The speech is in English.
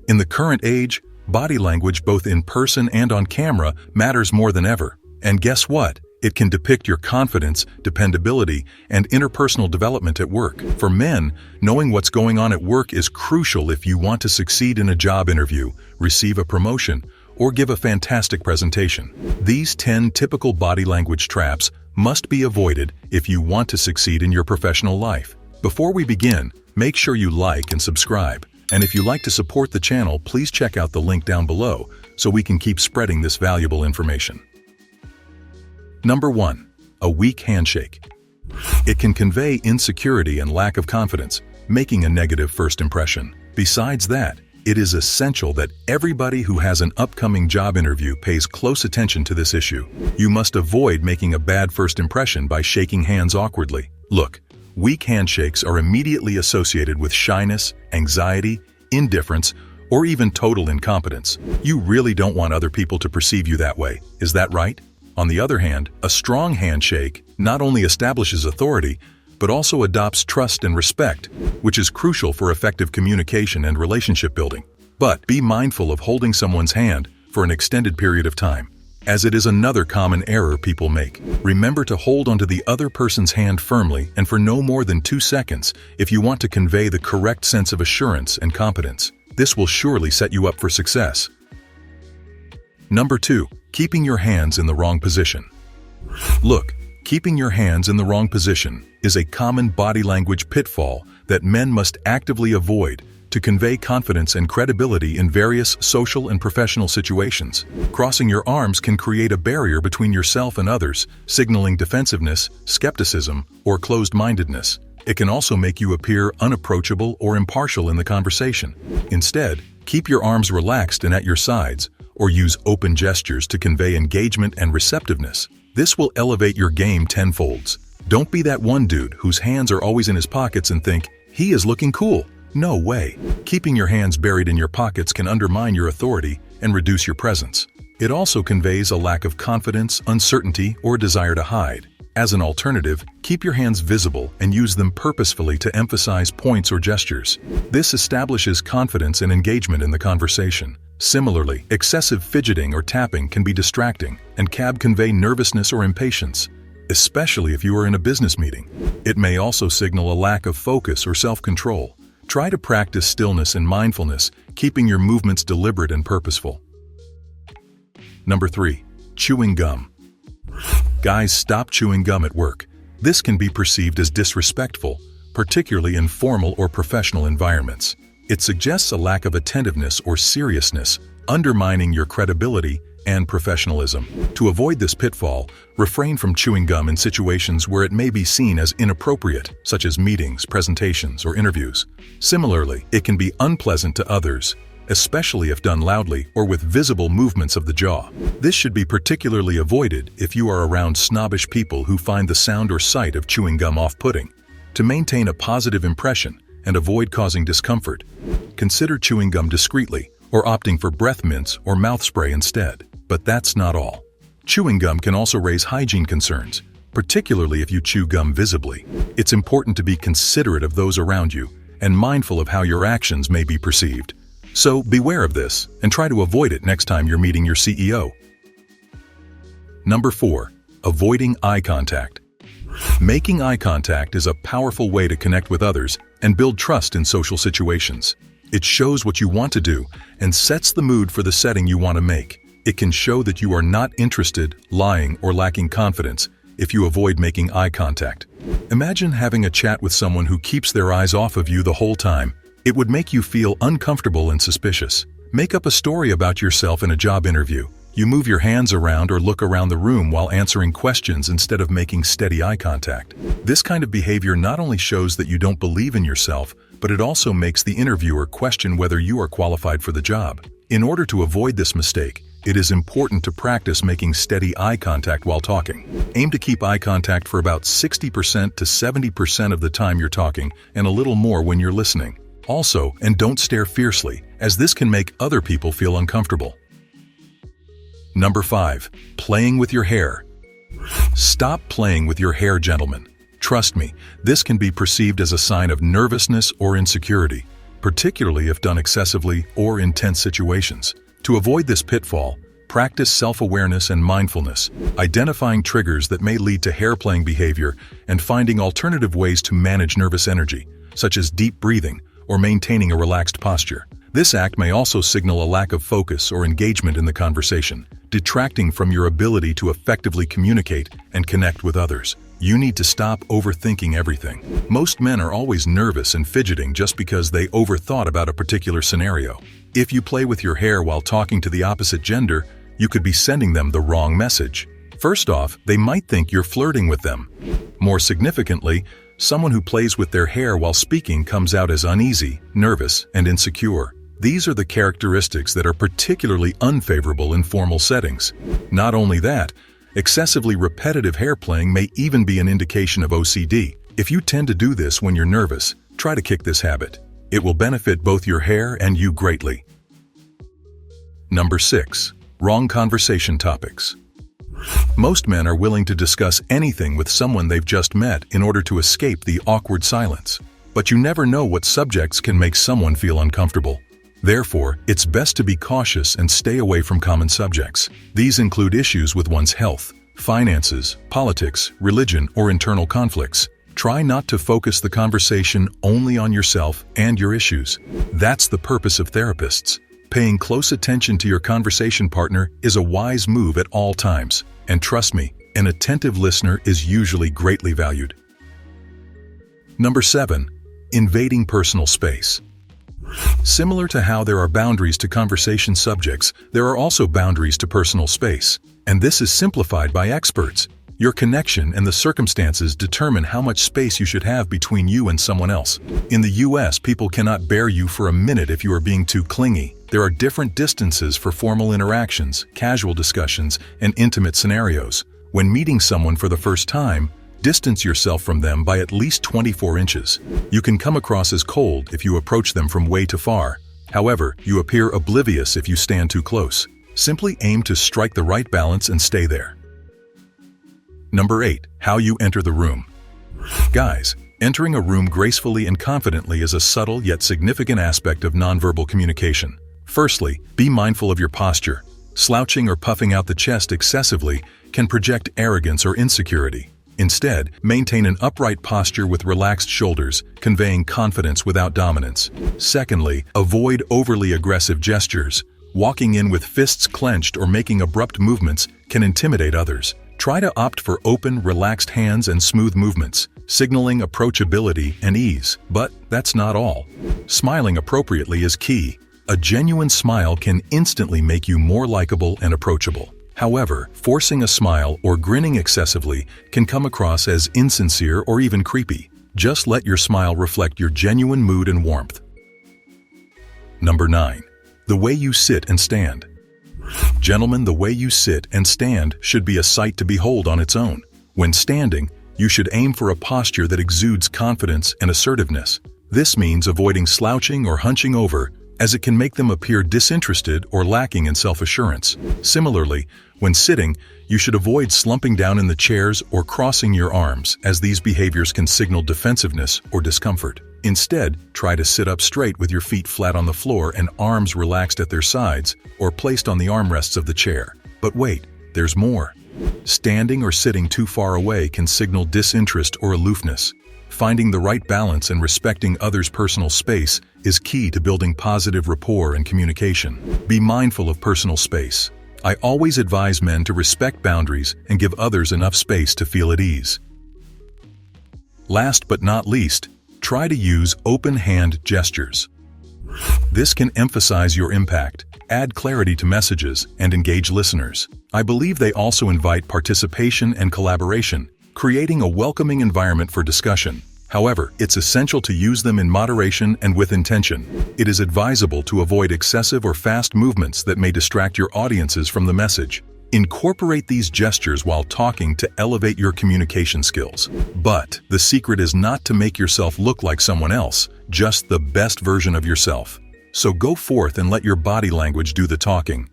In the current age, body language both in person and on camera matters more than ever. And guess what? It can depict your confidence, dependability, and interpersonal development at work. For men, knowing what's going on at work is crucial if you want to succeed in a job interview, receive a promotion, or give a fantastic presentation. These 10 typical body language traps must be avoided if you want to succeed in your professional life. Before we begin, make sure you like and subscribe. And if you like to support the channel, please check out the link down below so we can keep spreading this valuable information. Number 1. A weak handshake. It can convey insecurity and lack of confidence, making a negative first impression. Besides that, it is essential that everybody who has an upcoming job interview pays close attention to this issue. You must avoid making a bad first impression by shaking hands awkwardly. Look, weak handshakes are immediately associated with shyness, anxiety, indifference, or even total incompetence. You really don't want other people to perceive you that way, is that right? On the other hand, a strong handshake not only establishes authority, but also adopts trust and respect, which is crucial for effective communication and relationship building. But be mindful of holding someone's hand for an extended period of time, as it is another common error people make. Remember to hold onto the other person's hand firmly and for no more than 2 seconds if you want to convey the correct sense of assurance and competence. This will surely set you up for success. Number 2. Keeping your hands in the wrong position. Look, keeping your hands in the wrong position is a common body language pitfall that men must actively avoid to convey confidence and credibility in various social and professional situations. Crossing your arms can create a barrier between yourself and others, signaling defensiveness, skepticism, or closed-mindedness. It can also make you appear unapproachable or impartial in the conversation. Instead, keep your arms relaxed and at your sides, or use open gestures to convey engagement and receptiveness. This will elevate your game tenfolds. Don't be that one dude whose hands are always in his pockets and think, he is looking cool. No way. Keeping your hands buried in your pockets can undermine your authority and reduce your presence. It also conveys a lack of confidence, uncertainty, or desire to hide. As an alternative, keep your hands visible and use them purposefully to emphasize points or gestures. This establishes confidence and engagement in the conversation. Similarly, excessive fidgeting or tapping can be distracting and can convey nervousness or impatience, especially if you are in a business meeting. It may also signal a lack of focus or self-control. Try to practice stillness and mindfulness, keeping your movements deliberate and purposeful. Number 3. Chewing gum. Guys, stop chewing gum at work. This can be perceived as disrespectful, particularly in formal or professional environments. It suggests a lack of attentiveness or seriousness, undermining your credibility and professionalism. To avoid this pitfall, refrain from chewing gum in situations where it may be seen as inappropriate, such as meetings, presentations, or interviews. Similarly, it can be unpleasant to others, especially if done loudly or with visible movements of the jaw. This should be particularly avoided if you are around snobbish people who find the sound or sight of chewing gum off-putting. To maintain a positive impression and avoid causing discomfort, consider chewing gum discreetly or opting for breath mints or mouth spray instead. But that's not all. Chewing gum can also raise hygiene concerns, particularly if you chew gum visibly. It's important to be considerate of those around you and mindful of how your actions may be perceived. So beware of this and try to avoid it next time you're meeting your CEO. Number 4. Avoiding eye contact. Making eye contact is a powerful way to connect with others and build trust in social situations. It shows what you want to do and sets the mood for the setting you want to make. It can show that you are not interested, lying, or lacking confidence if you avoid making eye contact. Imagine having a chat with someone who keeps their eyes off of you the whole time. It would make you feel uncomfortable and suspicious. Make up a story about yourself in a job interview. You move your hands around or look around the room while answering questions instead of making steady eye contact. This kind of behavior not only shows that you don't believe in yourself, but it also makes the interviewer question whether you are qualified for the job. In order to avoid this mistake, it is important to practice making steady eye contact while talking. Aim to keep eye contact for about 60% to 70% of the time you're talking and a little more when you're listening. Also, and don't stare fiercely, as this can make other people feel uncomfortable. Number 5. Playing with your hair. Stop playing with your hair, gentlemen. Trust me, this can be perceived as a sign of nervousness or insecurity, particularly if done excessively or in tense situations. To avoid this pitfall, practice self-awareness and mindfulness, identifying triggers that may lead to hair-playing behavior and finding alternative ways to manage nervous energy, such as deep breathing or maintaining a relaxed posture. This act may also signal a lack of focus or engagement in the conversation, detracting from your ability to effectively communicate and connect with others. You need to stop overthinking everything. Most men are always nervous and fidgeting just because they overthought about a particular scenario. If you play with your hair while talking to the opposite gender, you could be sending them the wrong message. First off, they might think you're flirting with them. More significantly, someone who plays with their hair while speaking comes out as uneasy, nervous, and insecure. These are the characteristics that are particularly unfavorable in formal settings. Not only that, excessively repetitive hair playing may even be an indication of OCD. If you tend to do this when you're nervous, try to kick this habit. It will benefit both your hair and you greatly. Number 6. Wrong conversation topics. Most men are willing to discuss anything with someone they've just met in order to escape the awkward silence. But you never know what subjects can make someone feel uncomfortable. Therefore, it's best to be cautious and stay away from common subjects. These include issues with one's health, finances, politics, religion, or internal conflicts. Try not to focus the conversation only on yourself and your issues. That's the purpose of therapists. Paying close attention to your conversation partner is a wise move at all times. And trust me, an attentive listener is usually greatly valued. Number 7. Invading personal space. Similar to how there are boundaries to conversation subjects, there are also boundaries to personal space. And this is simplified by experts. Your connection and the circumstances determine how much space you should have between you and someone else. In the US, people cannot bear you for a minute if you are being too clingy. There are different distances for formal interactions, casual discussions, and intimate scenarios. When meeting someone for the first time, distance yourself from them by at least 24 inches. You can come across as cold if you approach them from way too far. However, you appear oblivious if you stand too close. Simply aim to strike the right balance and stay there. Number 8. How you enter the room. Guys, entering a room gracefully and confidently is a subtle yet significant aspect of nonverbal communication. Firstly, be mindful of your posture. Slouching or puffing out the chest excessively can project arrogance or insecurity. Instead, maintain an upright posture with relaxed shoulders, conveying confidence without dominance. Secondly, avoid overly aggressive gestures. Walking in with fists clenched or making abrupt movements can intimidate others. Try to opt for open, relaxed hands and smooth movements, signaling approachability and ease. But that's not all. Smiling appropriately is key. A genuine smile can instantly make you more likable and approachable. However, forcing a smile or grinning excessively can come across as insincere or even creepy. Just let your smile reflect your genuine mood and warmth. Number 9. The way you sit and stand. Gentlemen, the way you sit and stand should be a sight to behold on its own. When standing, you should aim for a posture that exudes confidence and assertiveness. This means avoiding slouching or hunching over, as it can make them appear disinterested or lacking in self-assurance. Similarly, when sitting, you should avoid slumping down in the chairs or crossing your arms, as these behaviors can signal defensiveness or discomfort. Instead, try to sit up straight with your feet flat on the floor and arms relaxed at their sides or placed on the armrests of the chair. But wait, there's more. Standing or sitting too far away can signal disinterest or aloofness. Finding the right balance and respecting others' personal space is key to building positive rapport and communication. Be mindful of personal space. I always advise men to respect boundaries and give others enough space to feel at ease. Last but not least, try to use open hand gestures. This can emphasize your impact, add clarity to messages, and engage listeners. I believe they also invite participation and collaboration, creating a welcoming environment for discussion. However, it's essential to use them in moderation and with intention. It is advisable to avoid excessive or fast movements that may distract your audiences from the message. Incorporate these gestures while talking to elevate your communication skills. But the secret is not to make yourself look like someone else, just the best version of yourself. So go forth and let your body language do the talking.